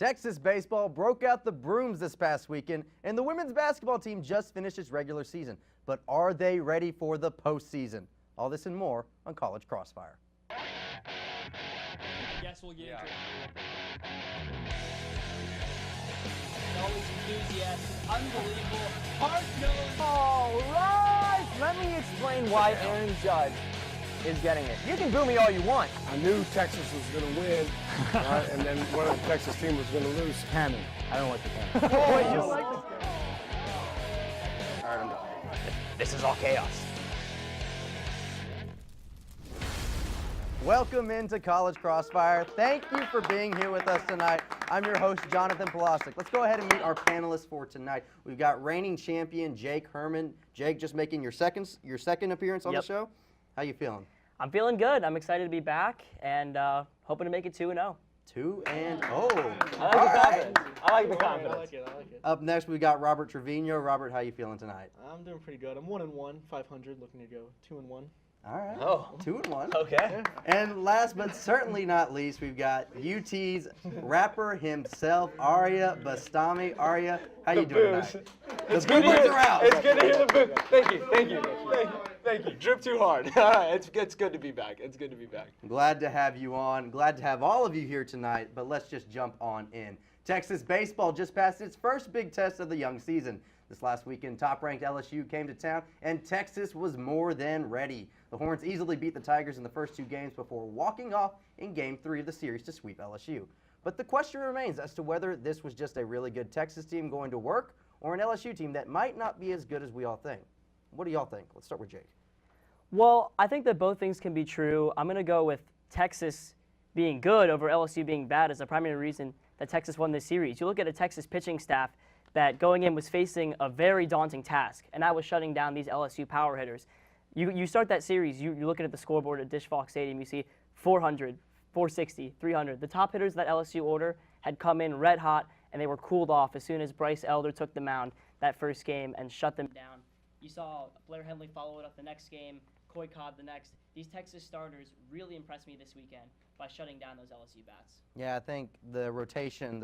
Texas baseball broke out the brooms this past weekend, and the women's basketball team just finished its regular season. But are they ready for the postseason? All this and more on College Crossfire. Yes, we'll get into it. Always enthusiastic, unbelievable, hard-nosed. All right, let me explain why Aaron Judge is getting it. You can boo me all you want. I knew Texas was going to win, and then one of the Texas team was going to lose. Hammy. I don't like the Hammy. Wait, you don't like this guy? All right, I'm done. This is all chaos. Welcome into College Crossfire. Thank you for being here with us tonight. I'm your host, Jonathan Polosic. Let's go ahead and meet our panelists for tonight. We've got reigning champion Jake Herman. Jake, just making your second appearance on the show. How you feeling? I'm feeling good. I'm excited to be back and hoping to make it 2-0. 2-0. I like the confidence. I like it. Up next, we got Robert Trevino. Robert, how you feeling tonight? I'm doing pretty good. I'm 1-1, 500, looking to go 2-1. All right. Oh. 2-1. Okay. And last but certainly not least, we've got UT's rapper himself, Ariea Bastami. Ariea, how you doing tonight? It's The good to boo-boos hear. are out. It's good to hear the boo. Thank you. Drip too hard. It's good to be back. It's good to be back. Glad to have you on. Glad to have all of you here tonight, but let's just jump on in. Texas baseball just passed its first big test of the young season. This last weekend, top-ranked LSU came to town, and Texas was more than ready. The Horns easily beat the Tigers in the first two games before walking off in Game 3 of the series to sweep LSU. But the question remains as to whether this was just a really good Texas team going to work or an LSU team that might not be as good as we all think. What do y'all think? Let's start with Jake. Well, I think that both things can be true. I'm going to go with Texas being good over LSU being bad as the primary reason that Texas won this series. You look at a Texas pitching staff that going in was facing a very daunting task, and that was shutting down these LSU power hitters. You start that series, you're looking at the scoreboard at Disch-Falk Stadium, you see 400, 460, 300. The top hitters that LSU order had come in red hot, and they were cooled off as soon as Bryce Elder took the mound that first game and shut them down. You saw Blair Henley follow it up the next game, Coy Cobb the next. These Texas starters really impressed me this weekend by shutting down those LSU bats. Yeah, I think the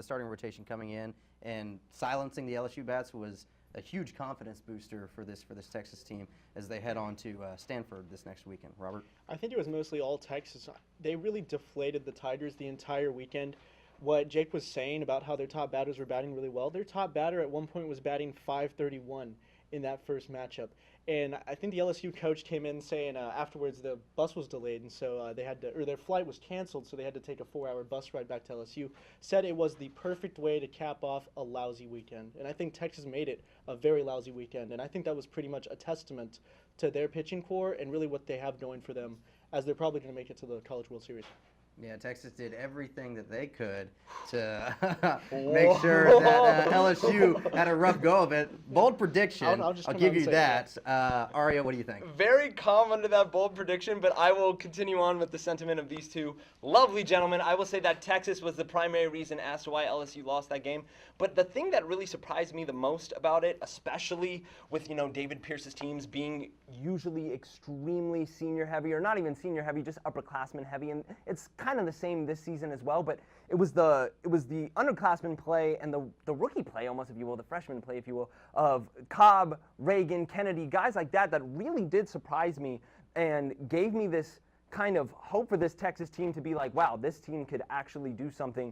starting rotation coming in and silencing the LSU bats was a huge confidence booster for this Texas team as they head on to Stanford this next weekend. Robert? I think it was mostly all Texas. They really deflated the Tigers the entire weekend. What Jake was saying about how their top batters were batting really well, their top batter at one point was batting .531 in that first matchup. And I think the LSU coach came in saying afterwards the bus was delayed, and so their flight was canceled, so they had to take a 4-hour bus ride back to LSU. Said it was the perfect way to cap off a lousy weekend. And I think Texas made it a very lousy weekend. And I think that was pretty much a testament to their pitching core and really what they have going for them, as they're probably going to make it to the College World Series. Yeah, Texas did everything that they could to make sure that LSU had a rough go of it. Bold prediction. I'll give you that. Ariea, what do you think? Very calm under that bold prediction, but I will continue on with the sentiment of these two lovely gentlemen. I will say that Texas was the primary reason as to why LSU lost that game. But the thing that really surprised me the most about it, especially with, David Pierce's teams being usually extremely senior heavy, or not even senior heavy, just upperclassmen heavy, and it's kind of the same this season as well, but it was the underclassmen play and the rookie play almost, if you will, the freshman play, if you will, of Cobb, Reagan, Kennedy, guys like that really did surprise me and gave me this kind of hope for this Texas team to be like, wow, this team could actually do something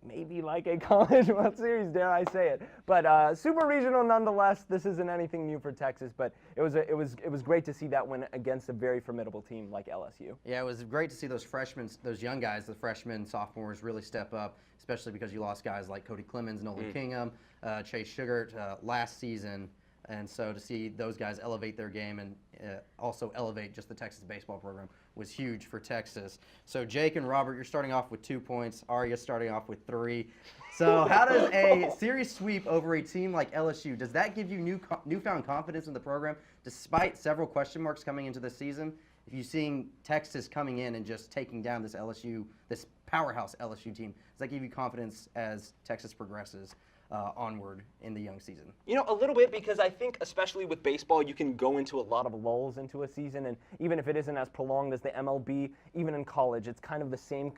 maybe like a College World Series, dare I say it. But super regional nonetheless. This isn't anything new for Texas, but it was great to see that win against a very formidable team like LSU. Yeah, it was great to see those young guys, the freshmen, sophomores, really step up, especially because you lost guys like Cody Clemens, Nolan Kingham, Chase Sugart last season. And so to see those guys elevate their game and also elevate just the Texas baseball program was huge for Texas. So Jake and Robert, you're starting off with 2 points. Ariea starting off with 3. So how does a series sweep over a team like LSU, does that give you newfound confidence in the program despite several question marks coming into this season? If you're seeing Texas coming in and just taking down this powerhouse LSU team, does that give you confidence as Texas progresses onward in the young season? A little bit, because I think especially with baseball, you can go into a lot of lulls into a season, and even if it isn't as prolonged as the MLB, even in college, it's kind of the same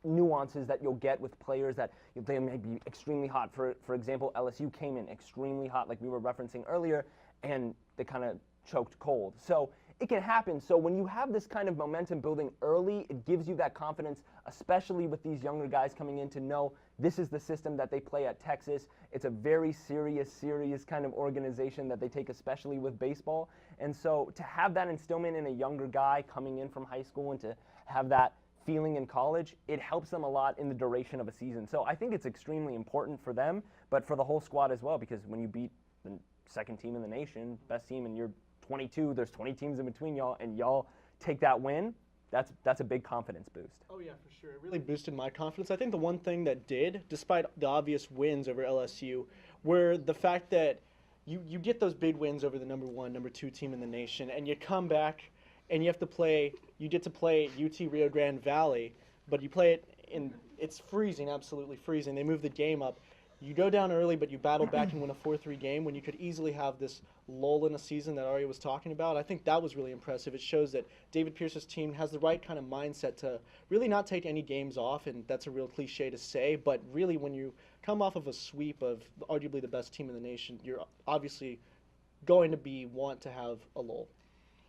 nuances that you'll get with players that they may be extremely hot. For example, LSU came in extremely hot, like we were referencing earlier, and they kind of choked cold. So it can happen. So when you have this kind of momentum building early, it gives you that confidence, especially with these younger guys coming in, to know this is the system that they play at Texas. It's a very serious kind of organization that they take, especially with baseball. And so to have that instillment in a younger guy coming in from high school and to have that feeling in college, it helps them a lot in the duration of a season. So I think it's extremely important for them, but for the whole squad as well, because when you beat the second team in the nation, best team, and you're 22, there's 20 teams in between y'all, and y'all take that win, that's a big confidence boost. Oh yeah, for sure. It really boosted my confidence. I think the one thing that did, despite the obvious wins over LSU, were the fact that you get those big wins over the number 1, number 2 team in the nation, and you come back and you get to play UT Rio Grande Valley, but you play it it's freezing, absolutely freezing. They move the game up. You go down early, but you battle back and win a 4-3 game when you could easily have this lull in a season that Ariea was talking about. I think that was really impressive. It shows that David Pierce's team has the right kind of mindset to really not take any games off, and that's a real cliche to say, but really when you come off of a sweep of arguably the best team in the nation, you're obviously going to want to have a lull.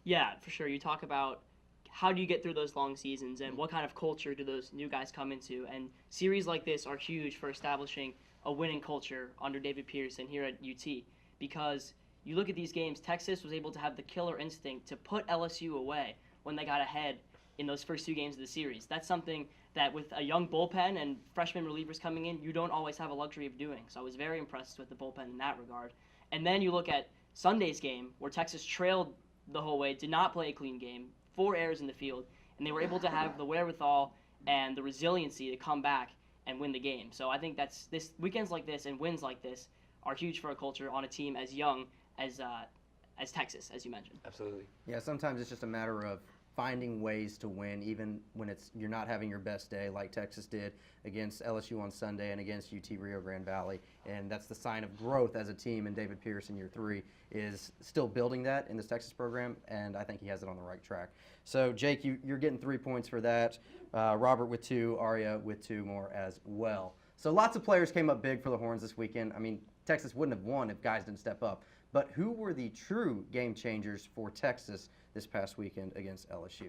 Yeah, for sure. You talk about how do you get through those long seasons and what kind of culture do those new guys come into, and series like this are huge for establishing a winning culture under David Pierce and here at UT, because you look at these games, Texas was able to have the killer instinct to put LSU away when they got ahead in those first 2 games of the series. That's something that with a young bullpen and freshman relievers coming in, you don't always have a luxury of doing. So I was very impressed with the bullpen in that regard. And then you look at Sunday's game where Texas trailed the whole way, did not play a clean game, 4 errors in the field, and they were able to have the wherewithal and the resiliency to come back and win the game. So I think this weekends like this and wins like this are huge for a culture on a team as young as Texas, as you mentioned. Absolutely. Yeah, sometimes it's just a matter of finding ways to win, even when you're not having your best day, like Texas did against LSU on Sunday and against UT Rio Grande Valley. And that's the sign of growth as a team. And David Pierce in year 3 is still building that in this Texas program, and I think he has it on the right track. So, Jake, you're getting 3 points for that. Robert with 2, Ariea with 2 more as well. So lots of players came up big for the Horns this weekend. I mean, Texas wouldn't have won if guys didn't step up. But who were the true game changers for Texas this past weekend against LSU?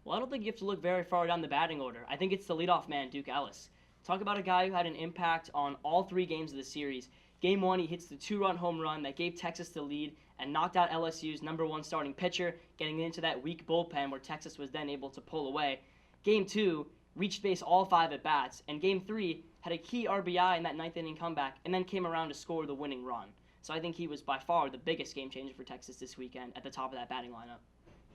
Well, I don't think you have to look very far down the batting order. I think it's the leadoff man, Duke Ellis. Talk about a guy who had an impact on all 3 games of the series. Game 1, he hits the 2-run home run that gave Texas the lead and knocked out LSU's number 1 starting pitcher, getting into that weak bullpen where Texas was then able to pull away. Game 2, reached base all 5 at-bats, and Game 3 had a key RBI in that 9th inning comeback and then came around to score the winning run. So I think he was by far the biggest game changer for Texas this weekend at the top of that batting lineup.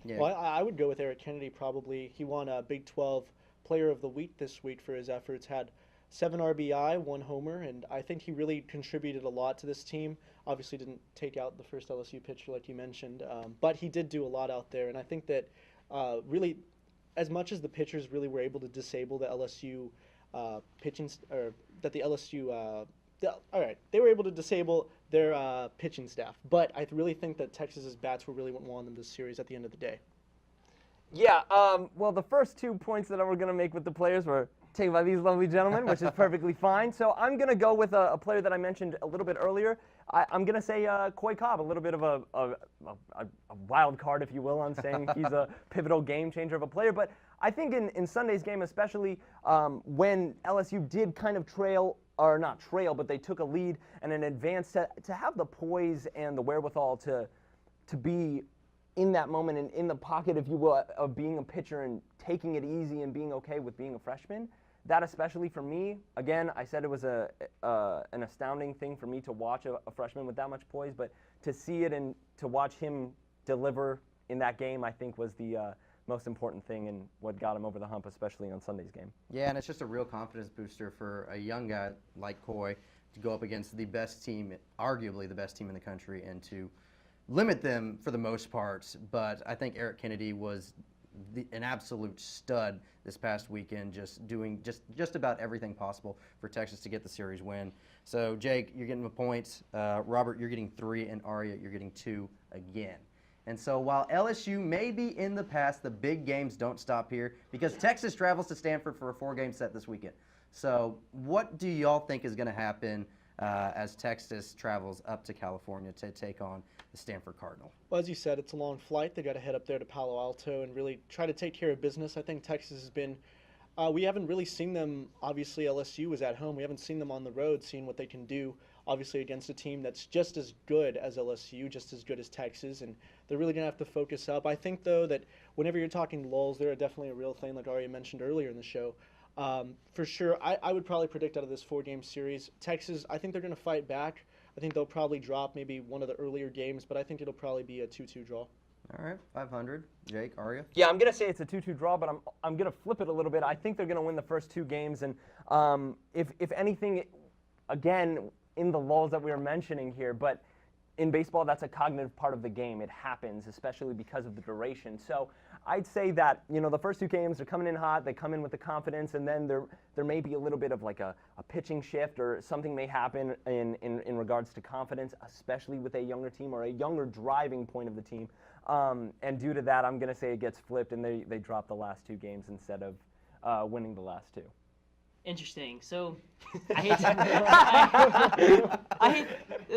Yeah. Well, I would go with Eric Kennedy probably. He won a Big 12 Player of the Week this week for his efforts, had 7 RBI, 1 homer, and I think he really contributed a lot to this team. Obviously didn't take out the first LSU pitcher like you mentioned, but he did do a lot out there, and I think that really, as much as the pitchers really were able to disable the LSU pitching, or that the LSU, they were able to disable their pitching staff, but I really think that Texas's bats were really what won them this series at the end of the day. Yeah, well, the first 2 points that we're going to make with the players were taken by these lovely gentlemen, which is perfectly fine. So I'm going to go with a player that I mentioned a little bit earlier. I'm going to say Coy Cobb, a little bit of a wild card, if you will, on saying he's a pivotal game changer of a player. But I think in Sunday's game, especially when LSU did kind of trail, or not trail, but they took a lead and an advance, to have the poise and the wherewithal to be in that moment and in the pocket, if you will, of being a pitcher and taking it easy and being okay with being a freshman. That especially for me, again, I said it was an astounding thing for me to watch a freshman with that much poise, but to see it and to watch him deliver in that game, I think was the most important thing and what got him over the hump, especially on Sunday's game. Yeah, and it's just a real confidence booster for a young guy like Coy to go up against the best team, arguably the best team in the country, and to limit them for the most part. But I think Eric Kennedy was an absolute stud this past weekend, just doing just about everything possible for Texas to get the series win. So Jake, you're getting a point. Robert, you're getting 3, and Ariea, you're getting 2 again. And so while LSU may be in the past, the big games don't stop here because Texas travels to Stanford for a 4-game set this weekend. So what do y'all think is going to happen as Texas travels up to California to take on the Stanford Cardinal? Well, as you said, it's a long flight. They got to head up there to Palo Alto and really try to take care of business. I think Texas has been we haven't really seen them. Obviously, LSU was at home. We haven't seen them on the road, seeing what they can do, obviously, against a team that's just as good as LSU, just as good as Texas, and they're really going to have to focus up. I think, though, that whenever you're talking lulls, they're definitely a real thing, like Ariea mentioned earlier in the show. For sure, I would probably predict out of this 4-game series, Texas, I think they're going to fight back. I think they'll probably drop maybe one of the earlier games, but I think it'll probably be a 2-2 draw. All right, 500. Jake, Ariea? Yeah, I'm going to say it's a 2-2 draw, but I'm going to flip it a little bit. I think they're going to win the first 2 games, and if anything, again, in the lulls that we were mentioning here, but in baseball, that's a cognitive part of the game. It happens, especially because of the duration. So I'd say that, the first 2 games, they're coming in hot, they come in with the confidence, and then there may be a little bit of like a pitching shift or something may happen in regards to confidence, especially with a younger team or a younger driving point of the team. And due to that, I'm going to say it gets flipped and they drop the last 2 games instead of winning the last 2. Interesting. So, I hate.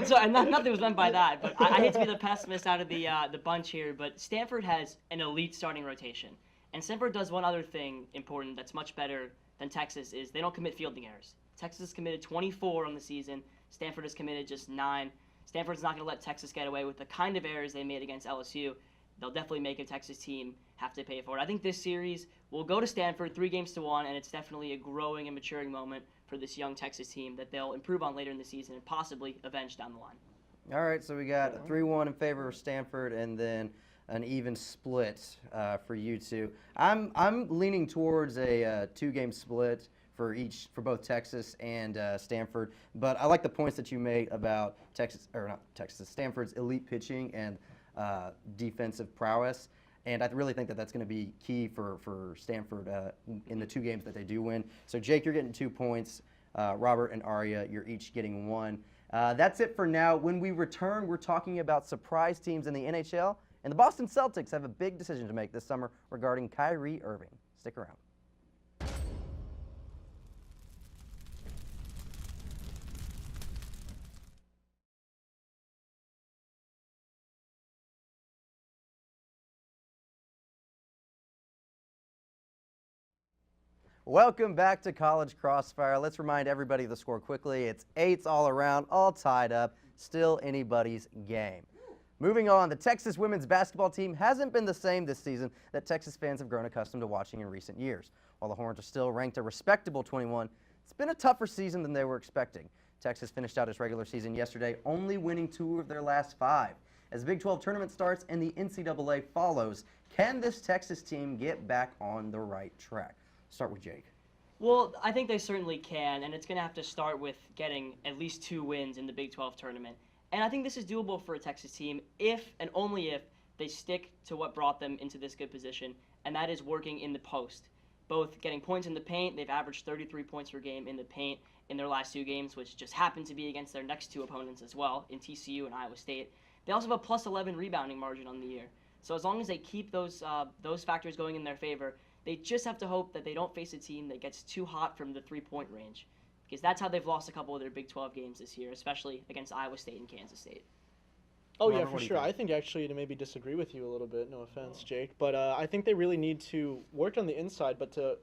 Sorry, nothing was meant by that. But I hate to be the pessimist out of the bunch here. But Stanford has an elite starting rotation, and Stanford does one other thing important that's much better than Texas is they don't commit fielding errors. Texas has committed 24 on the season. Stanford has committed just 9. Stanford's not going to let Texas get away with the kind of errors they made against LSU. They'll definitely make a Texas team have to pay for it. I think this series will go to Stanford 3-1, and it's definitely a growing and maturing moment for this young Texas team that they'll improve on later in the season and possibly avenge down the line. All right, so we got a 3-1 in favor of Stanford, and then an even split for you two. I'm leaning towards a 2-game split for both Texas and Stanford, but I like the points that you made about Stanford's elite pitching and defensive prowess. And I really think that that's going to be key for Stanford in the 2 games that they do win. So, Jake, you're getting 2 points. Robert and Ariea, you're each getting 1. That's it for now. When we return, we're talking about surprise teams in the NHL. And the Boston Celtics have a big decision to make this summer regarding Kyrie Irving. Stick around. Welcome back to College Crossfire. Let's remind everybody the score quickly. It's 8s all around, all tied up, still anybody's game. Moving on, the Texas women's basketball team hasn't been the same this season that Texas fans have grown accustomed to watching in recent years. While the Horns are still ranked a respectable 21, it's been a tougher season than they were expecting. Texas finished out its regular season yesterday, only winning 2 of their last 5. As the Big 12 tournament starts and the NCAA follows, can this Texas team get back on the right track? Start with Jake. Well, I think they certainly can, and it's going to have to start with getting at least 2 wins in the Big 12 tournament. And I think this is doable for a Texas team if and only if they stick to what brought them into this good position, and that is working in the post. Both getting points in the paint, they've averaged 33 points per game in the paint in their last 2 games, which just happened to be against their next 2 opponents as well, in TCU and Iowa State. They also have a plus 11 rebounding margin on the year. So as long as they keep those factors going in their favor, they just have to hope that they don't face a team that gets too hot from the 3-point range, because that's how they've lost a couple of their Big 12 games this year, especially against Iowa State and Kansas State. Oh, yeah, for sure. I think actually to maybe disagree with you a little bit. No offense, Jake, but I think they really need to work on the inside. But to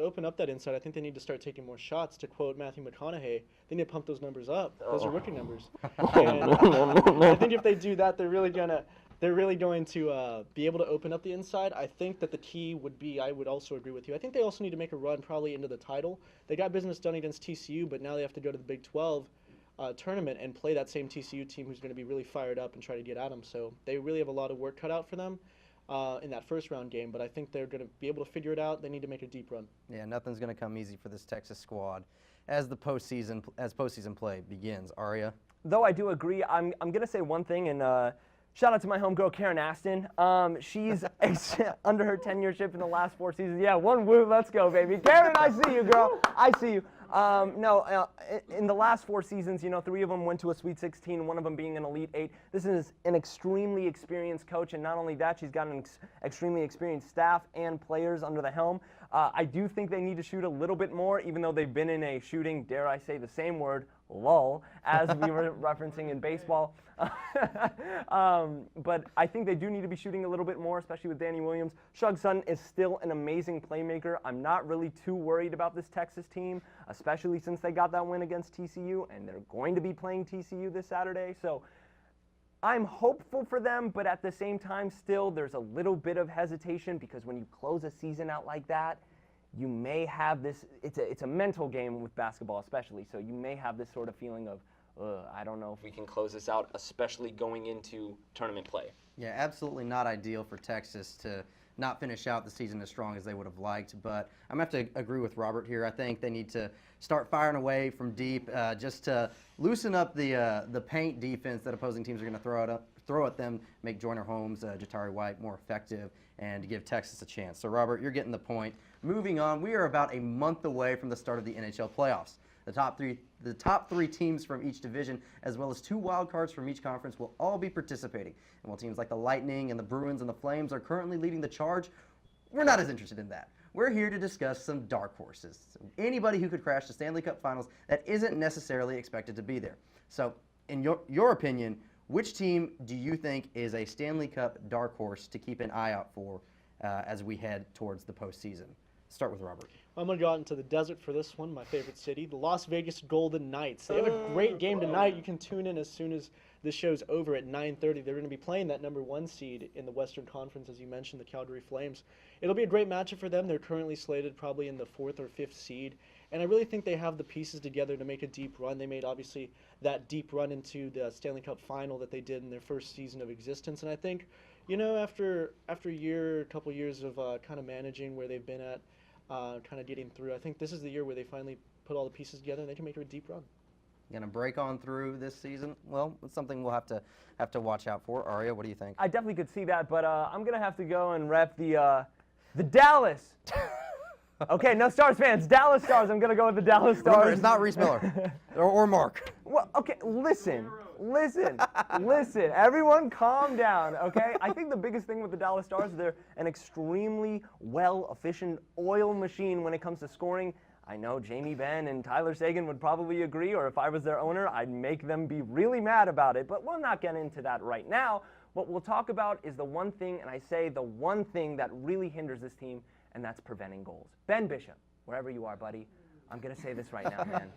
open up that inside, I think they need to start taking more shots. To quote Matthew McConaughey, they need to pump those numbers up. Those are rookie numbers. And I think if they do that, they're really going to be able to open up the inside. I think that the key would be, I would also agree with you, I think they also need to make a run probably into the title. They got business done against TCU, but now they have to go to the Big 12 tournament and play that same TCU team who's going to be really fired up and try to get at them. So they really have a lot of work cut out for them in that first round game, but I think they're going to be able to figure it out. They need to make a deep run. Yeah, nothing's going to come easy for this Texas squad as postseason play begins. Ariea? Though I do agree, I'm going to say one thing, and shout out to my homegirl, Karen Aston. She's under her tenureship in the last 4 seasons. Yeah, one woo, let's go, baby. Karen, I see you, girl. I see you. No, in the last 4 seasons, 3 of them went to a Sweet 16, one of them being an Elite 8. This is an extremely experienced coach, and not only that, she's got an extremely experienced staff and players under the helm. I do think they need to shoot a little bit more, even though they've been in a shooting, dare I say the same word, lull, as we were referencing in baseball. But I think they do need to be shooting a little bit more, especially with Danny Williams. Shug Sutton is still an amazing playmaker. I'm not really too worried about this Texas team, especially since they got that win against TCU, and they're going to be playing TCU this Saturday. So I'm hopeful for them, but at the same time, still, there's a little bit of hesitation because when you close a season out like that, you may have this, it's a mental game with basketball especially, so you may have this sort of feeling of, I don't know if we can close this out, especially going into tournament play. Yeah, absolutely not ideal for Texas to not finish out the season as strong as they would have liked, but I'm going to have to agree with Robert here. I think they need to start firing away from deep just to loosen up the paint defense that opposing teams are going to throw at them, make Joyner Holmes, Jatari White more effective, and give Texas a chance. So, Robert, you're getting the point. Moving on, we are about a month away from the start of the NHL playoffs. The top three teams from each division, as well as 2 wild cards from each conference, will all be participating. And while teams like the Lightning and the Bruins and the Flames are currently leading the charge, we're not as interested in that. We're here to discuss some dark horses. So anybody who could crash the Stanley Cup Finals that isn't necessarily expected to be there. So, in your opinion, which team do you think is a Stanley Cup dark horse to keep an eye out for as we head towards the postseason? Start with Robert. I'm going to go out into the desert for this one, my favorite city, the Las Vegas Golden Knights. They have a great game tonight. You can tune in as soon as this show's over at 9:30. They're going to be playing that #1 seed in the Western Conference, as you mentioned, the Calgary Flames. It'll be a great matchup for them. They're currently slated probably in the 4th or 5th seed, and I really think they have the pieces together to make a deep run. They made, obviously, that deep run into the Stanley Cup Final that they did in their first season of existence, and I think, after a couple years of kind of managing where they've been at, kind of getting through, I think this is the year where they finally put all the pieces together and they can make a deep run. Going to break on through this season? Well, it's something we'll have to watch out for. Ariea, what do you think? I definitely could see that, but I'm going to have to go and rep the Dallas. Okay, no Stars fans. Dallas Stars. I'm going to go with the Dallas Stars. Remember, it's not Reese Miller or Mark. Well, okay, listen. Everyone calm down, okay? I think the biggest thing with the Dallas Stars is they're an extremely efficient oil machine when it comes to scoring. I know Jamie Benn and Tyler Seguin would probably agree, or if I was their owner, I'd make them be really mad about it, but we'll not get into that right now. What we'll talk about is the one thing, and I say the one thing that really hinders this team, and that's preventing goals. Ben Bishop, wherever you are, buddy, I'm going to say this right now, man.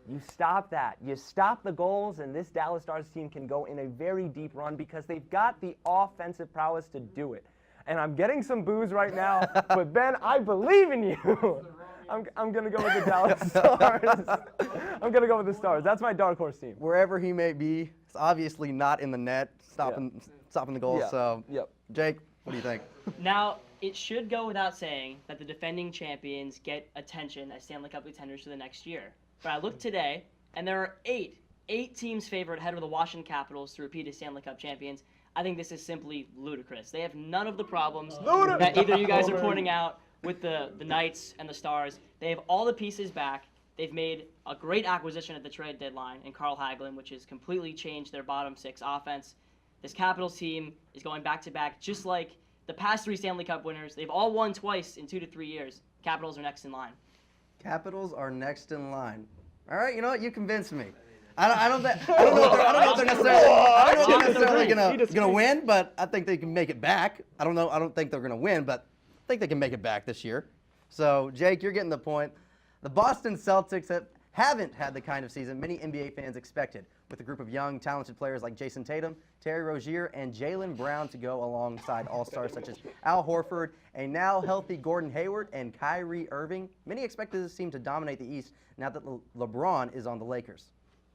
You stop that. You stop the goals, and this Dallas Stars team can go in a very deep run because they've got the offensive prowess to do it. And I'm getting some boos right now, but Ben, I believe in you. I'm going to go with the Dallas Stars. I'm going to go with the Stars. That's my dark horse team. Wherever he may be, it's obviously not in the net, stopping the goals. Yeah. So, Yep. Jake, what do you think? Now, it should go without saying that the defending champions get attention as Stanley Cup contenders for the next year. But I looked today, and there are eight teams favored ahead of the Washington Capitals to repeat as Stanley Cup champions. I think this is simply ludicrous. They have none of the problems that either you guys are pointing out with the Knights and the Stars. They have all the pieces back. They've made a great acquisition at the trade deadline in Carl Hagelin, which has completely changed their bottom 6 offense. This Capitals team is going back-to-back, just like the past 3 Stanley Cup winners. They've all won twice in 2 to 3 years. Capitals are next in line. Capitals are next in line. All right, you know what? You convinced me. I don't know if they're necessarily gonna win, but I think they can make it back. I don't think they're gonna win, but I think they can make it back this year. So, Jake, you're getting the point. The Boston Celtics haven't had the kind of season many NBA fans expected, with a group of young, talented players like Jason Tatum, Terry Rozier, and Jaylen Brown to go alongside all-stars such as Al Horford, a now healthy Gordon Hayward, and Kyrie Irving. Many expected this team to dominate the East now that LeBron is on the Lakers.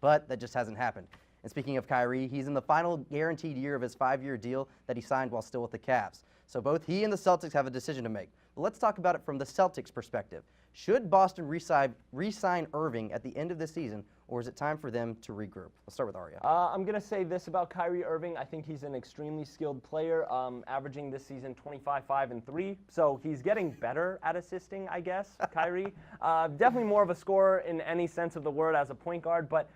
But that just hasn't happened. And speaking of Kyrie, he's in the final guaranteed year of his 5-year deal that he signed while still with the Cavs. So both he and the Celtics have a decision to make. But let's talk about it from the Celtics' perspective. Should Boston re-sign Irving at the end of the season, or is it time for them to regroup? Let's start with Ariea. I'm going to say this about Kyrie Irving. I think he's an extremely skilled player, averaging this season 25, 5, and 3. So he's getting better at assisting, I guess, Kyrie. Definitely more of a scorer in any sense of the word as a point guard. But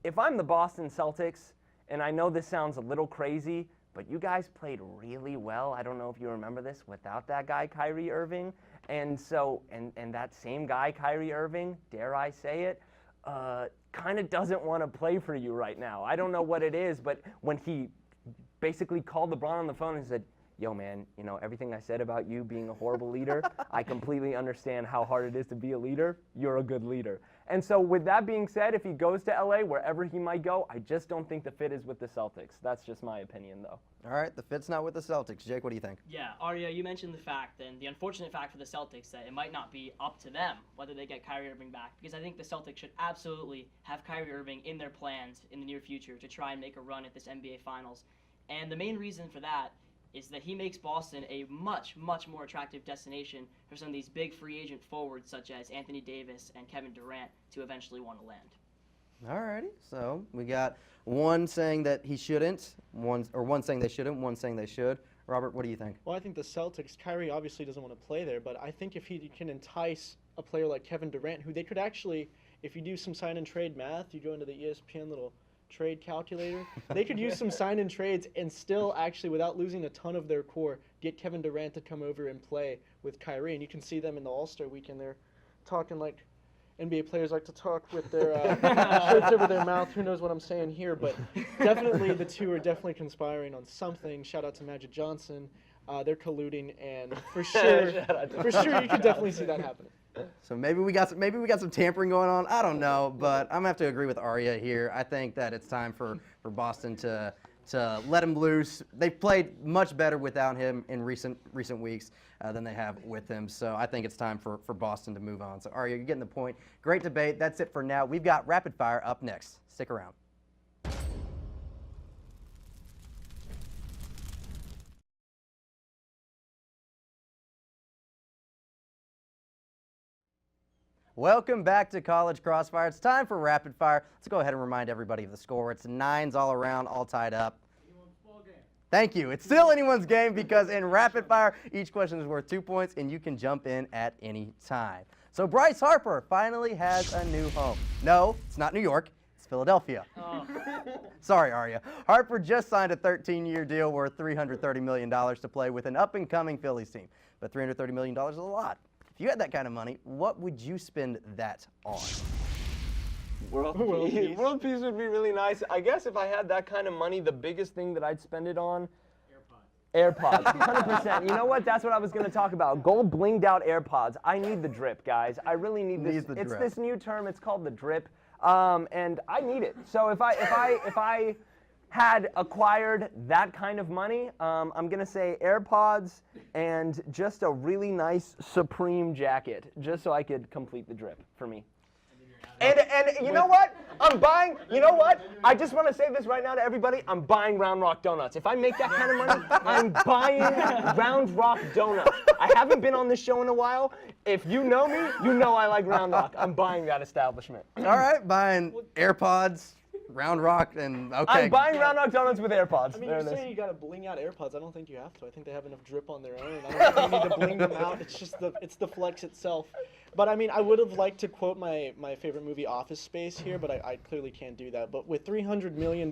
if I'm the Boston Celtics, and I know this sounds a little crazy, but you guys played really well. I don't know if you remember this without that guy, Kyrie Irving. And so, and that same guy, Kyrie Irving, dare I say it, kind of doesn't want to play for you right now. I don't know what it is, but when he basically called LeBron on the phone and said, yo, man, you know, everything I said about you being a horrible leader, I completely understand how hard it is to be a leader. You're a good leader. And so with that being said, if he goes to LA, wherever he might go, I just don't think the fit is with the Celtics. That's just my opinion, though. All right, the fit's not with the Celtics. Jake, what do you think? Yeah, Ariea, you mentioned the fact, and the unfortunate fact for the Celtics, that it might not be up to them whether they get Kyrie Irving back, because I think the Celtics should absolutely have Kyrie Irving in their plans in the near future to try and make a run at this NBA Finals. And the main reason for that is that he makes Boston a much, much more attractive destination for some of these big free agent forwards such as Anthony Davis and Kevin Durant to eventually want to land. Alrighty, so we got one saying that he shouldn't, one saying they shouldn't, one saying they should. Robert, what do you think? Well, I think the Celtics, Kyrie obviously doesn't want to play there, but I think if he can entice a player like Kevin Durant, who they could actually, if you do some sign and trade math, you go into the ESPN little trade calculator, they could use some sign and trades and still actually, without losing a ton of their core, get Kevin Durant to come over and play with Kyrie. And you can see them in the All-Star weekend. They're talking like NBA players like to talk with their shirts over their mouth. Who knows what I'm saying here? But definitely the two are definitely conspiring on something. Shout out to Magic Johnson. They're colluding, and for sure, you could definitely see that happening. So maybe we got some tampering going on. I don't know, but I'm gonna have to agree with Ariea here. I think that it's time for Boston to let him loose. They've played much better without him in recent weeks than they have with him. So I think it's time for Boston to move on. So Ariea, you're getting the point. Great debate. That's it for now. We've got rapid fire up next. Stick around. Welcome back to College Crossfire. It's time for rapid fire. Let's go ahead and remind everybody of the score. It's 9s all around, all tied up. Thank you. It's still anyone's game because in rapid fire, each question is worth 2 points and you can jump in at any time. So Bryce Harper finally has a new home. No, it's not New York. It's Philadelphia. Oh. Sorry, Ariea. Harper just signed a 13-year deal worth $330 million to play with an up-and-coming Phillies team. But $330 million is a lot. If you had that kind of money, what would you spend that on? World peace would be really nice. I guess if I had that kind of money, the biggest thing that I'd spend it on, AirPods, 100%. You know what? That's what I was going to talk about. Gold blinged out AirPods. I need the drip, guys. I really need this. It's this new term. It's called the drip, and I need it. So if I had acquired that kind of money, I'm going to say AirPods and just a really nice Supreme jacket, just so I could complete the drip for me. And you know what? I'm buying, you know what? I just want to say this right now to everybody. I'm buying Round Rock Donuts. If I make that kind of money, I'm buying Round Rock Donuts. I haven't been on this show in a while. If you know me, you know I like Round Rock. I'm buying that establishment. All right, buying AirPods, Round Rock, and okay. I'm buying Round Rock Donuts with AirPods. I mean, you're saying you gotta bling out AirPods. I don't think you have to. I think they have enough drip on their own. I don't think you need to bling them out. It's just the flex itself. But I mean, I would have liked to quote my favorite movie, Office Space, here, but I clearly can't do that. But with $300 million,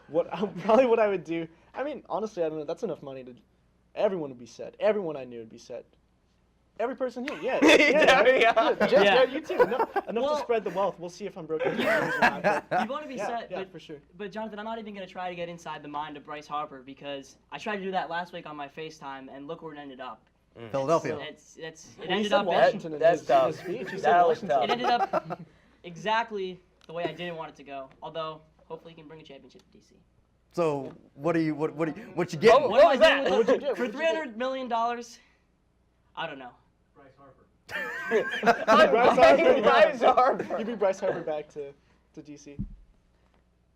what I would do. I mean, honestly, I don't know. That's enough money to. Everyone would be set. Everyone I knew would be set. Every person here, yeah. Yeah, you too. Enough to spread the wealth. We'll see if I'm broken. You want to be set, but for sure. But Jonathan, I'm not even going to try to get inside the mind of Bryce Harper because I tried to do that last week on my FaceTime, and look where it ended up. Philadelphia. It ended up. That's tough. It ended up exactly the way I didn't want it to go. Although, hopefully, he can bring a championship to DC. So what you getting? What was that? For $300 million? I don't know. Bryce Harper. You bring Bryce Harper back to DC.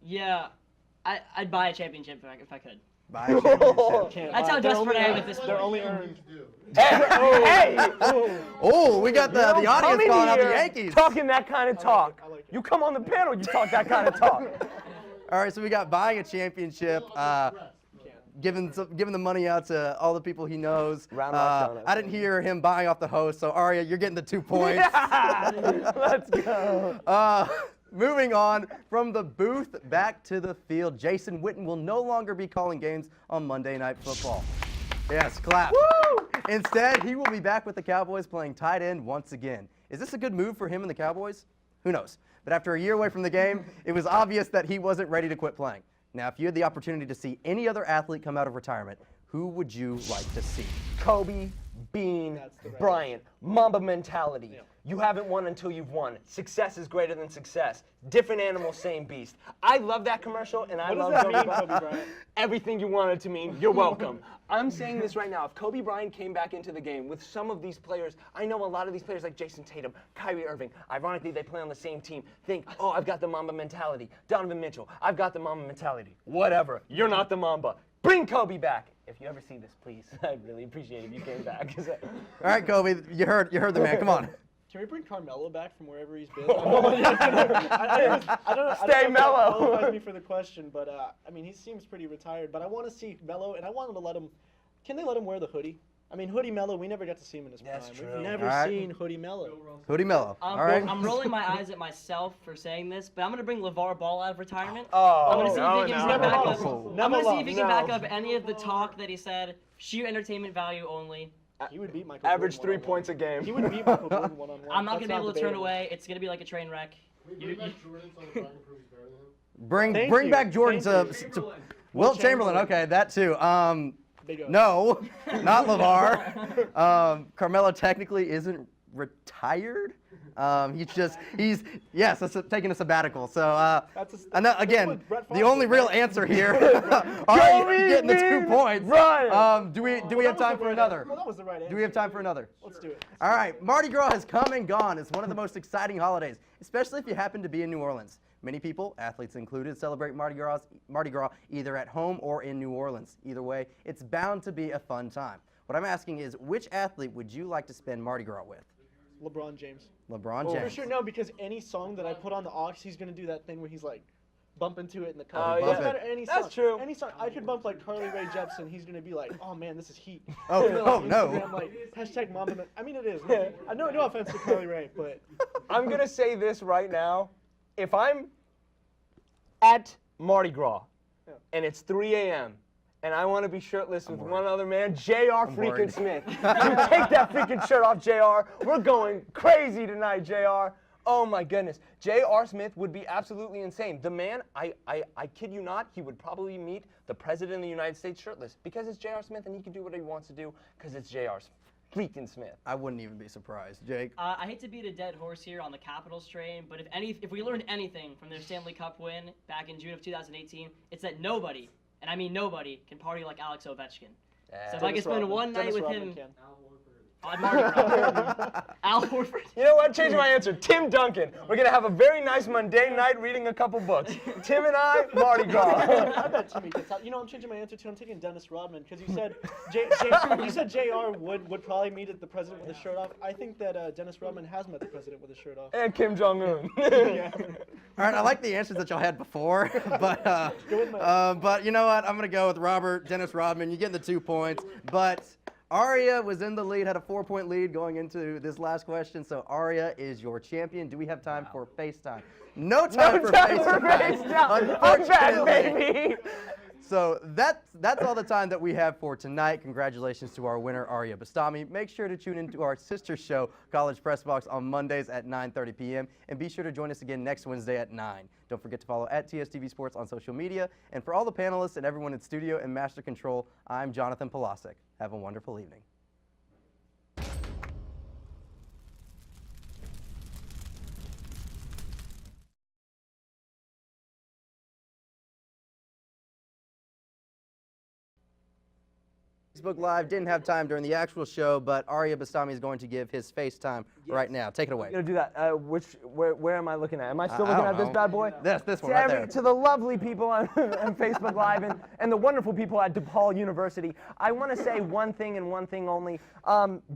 Yeah, I'd buy a championship if I could. Buy a championship. Can't That's lie. how They're desperate only I am earned- at this They're point. only earned. Hey! Oh, we got the You don't audience come in calling out the here Yankees. talking that kind of talk. I like it. You come on the panel, you talk that kind of talk. All right, so we got buying a championship, giving the money out to all the people he knows. Round Rock Donuts. I didn't hear him buying off the host, so Ariea, you're getting the 2 points. Let's go. Moving on from the booth back to the field, Jason Witten will no longer be calling games on Monday Night Football. Yes, clap. Woo! Instead, he will be back with the Cowboys playing tight end once again. Is this a good move for him and the Cowboys? Who knows? But after a year away from the game, it was obvious that he wasn't ready to quit playing. Now, if you had the opportunity to see any other athlete come out of retirement, who would you like to see? Kobe, Bean, That's the right Bryant, Mamba mentality. Yeah. You haven't won until you've won. Success is greater than success. Different animal, same beast. I love that commercial, and I What love does that mean, Kobe Kobe Bryant? Everything you wanted to mean. You're welcome. I'm saying this right now. If Kobe Bryant came back into the game with some of these players, I know a lot of these players like Jason Tatum, Kyrie Irving, ironically they play on the same team, think, oh, I've got the Mamba mentality. Donovan Mitchell, I've got the Mamba mentality. Whatever. You're not the Mamba. Bring Kobe back. If you ever see this, please, I'd really appreciate it if you came back. All right, Kobe, you heard the man. Come on. Can we bring Carmelo back from wherever he's been? I don't Stay know if that mellow. qualifies me for the question, but I mean, he seems pretty retired. But I want to see Melo, and I want him to let him. Can they let him wear the hoodie? I mean, Hoodie Melo, we never got to see him in his That's prime. true. We've never All right. seen Hoodie Melo. Hoodie Mello. All right. I'm rolling my eyes at myself for saying this, but I'm going to bring LeVar Ball out of retirement. Oh, I'm going to see if he can no, back no. up. No. I'm going to see if he can No. back up any of the talk that he said. Sheer entertainment value only. He would beat Michael Average Jordan 3 points a game. He would beat Michael Jordan one-on-one. I'm not going That's to be able to turn debatable. away. It's going to be like a train wreck. Bring Thank bring you. back Jordan Thank to Wilt Chamberlain. Okay, that too. Big O. No, not LeVar. Carmelo technically isn't retired. He's that's taking a sabbatical. So That's and again, what Brett the Favre only did, real right? answer here. All right, you're getting the 2 points. Run. Do we Well, have that was time the for right another? answer. Well, that was the right answer. Do we have time for another? Let's do it. All right, Mardi Gras has come and gone. It's one of the most exciting holidays, especially if you happen to be in New Orleans. Many people, athletes included, celebrate Mardi Gras either at home or in New Orleans. Either way, it's bound to be a fun time. What I'm asking is, which athlete would you like to spend Mardi Gras with? LeBron James. LeBron For James. sure, no, because any song that I put on the aux, he's gonna do that thing where he's like, bump into it in the Oh, car. yeah. Doesn't matter any song. That's true. Any song, I could bump like Carly Rae Jepsen. He's gonna be like, oh man, this is heat. Oh, Like, oh, no. Instagram, like hashtag Mamba. I mean, it is. No offense to Carly Rae, but I'm going to say this right now. If I'm at Mardi Gras and it's 3 a.m. and I want to be shirtless with one other man, J.R. freaking worried. Smith. You take that freaking shirt off, J.R. We're going crazy tonight, J.R. Oh my goodness. J.R. Smith would be absolutely insane. The man, I kid you not, he would probably meet the President of the United States shirtless because it's J.R. Smith and he can do what he wants to do because it's J.R. freaking Smith. I wouldn't even be surprised. Jake? I hate to beat a dead horse here on the Capitals train, but if we learned anything from their Stanley Cup win back in June of 2018, it's that nobody, and I mean nobody, can party like Alex Ovechkin. So if I could spend one night with him on Mardi Gras, Al Horford. You know what? Changing my answer. Tim Duncan. We're going to have a very nice mundane night reading a couple books. Tim and I, Mardi Gras. I bet Timmy gets out. You know, I'm changing my answer too. I'm taking Dennis Rodman because you said you said J.R. would probably meet the president with his shirt off. I think that Dennis Rodman has met the president with his shirt off. And Kim Jong-un. Yeah. All right, I like the answers that y'all had before, but you know what? I'm gonna go with Dennis Rodman. You get the 2 points, but Ariea was in the lead, had a 4-point lead going into this last question. So Ariea is your champion. Do we have time for FaceTime? No time for FaceTime. I'm back, Unfortunately. baby. So that's all the time that we have for tonight. Congratulations to our winner, Ariea Bastami. Make sure to tune into our sister show, College Press Box, on Mondays at 9:30 p.m. And be sure to join us again next Wednesday at 9. Don't forget to follow at TSTV Sports on social media. And for all the panelists and everyone in studio and master control, I'm Jonathan Polasek. Have a wonderful evening. Facebook Live. Didn't have time during the actual show, but Ariea Bastami is going to give his FaceTime right now. Take it away. I'm gonna do that. Where am I looking at? Am I still I looking don't at this know. bad boy? This one To, right there. to the lovely people on, on Facebook Live and the wonderful people at DePaul University, I want to say one thing and one thing only.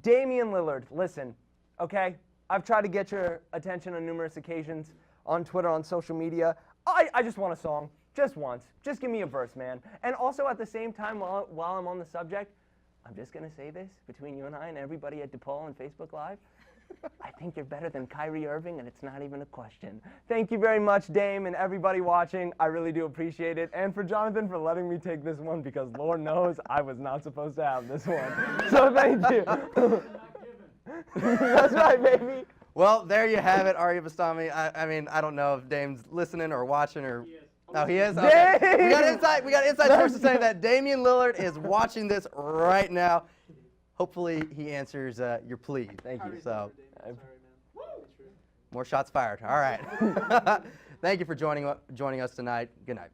Damian Lillard, listen, okay? I've tried to get your attention on numerous occasions on Twitter, on social media. I just want a song, just once. Just give me a verse, man. And also at the same time, while I'm on the subject, I'm just going to say this between you and I and everybody at DePaul and Facebook Live. I think you're better than Kyrie Irving, and it's not even a question. Thank you very much, Dame, and everybody watching. I really do appreciate it. And for Jonathan for letting me take this one, because Lord knows I was not supposed to have this one. So thank you. That's right, baby. Well, there you have it, Ariea Bastami. I mean, I don't know if Dame's listening or watching or. Oh, he is. Okay. We got inside sources saying that Damian Lillard is watching this right now. Hopefully, he answers your plea. Thank you. So, more shots fired. All right. Thank you for joining us tonight. Good night.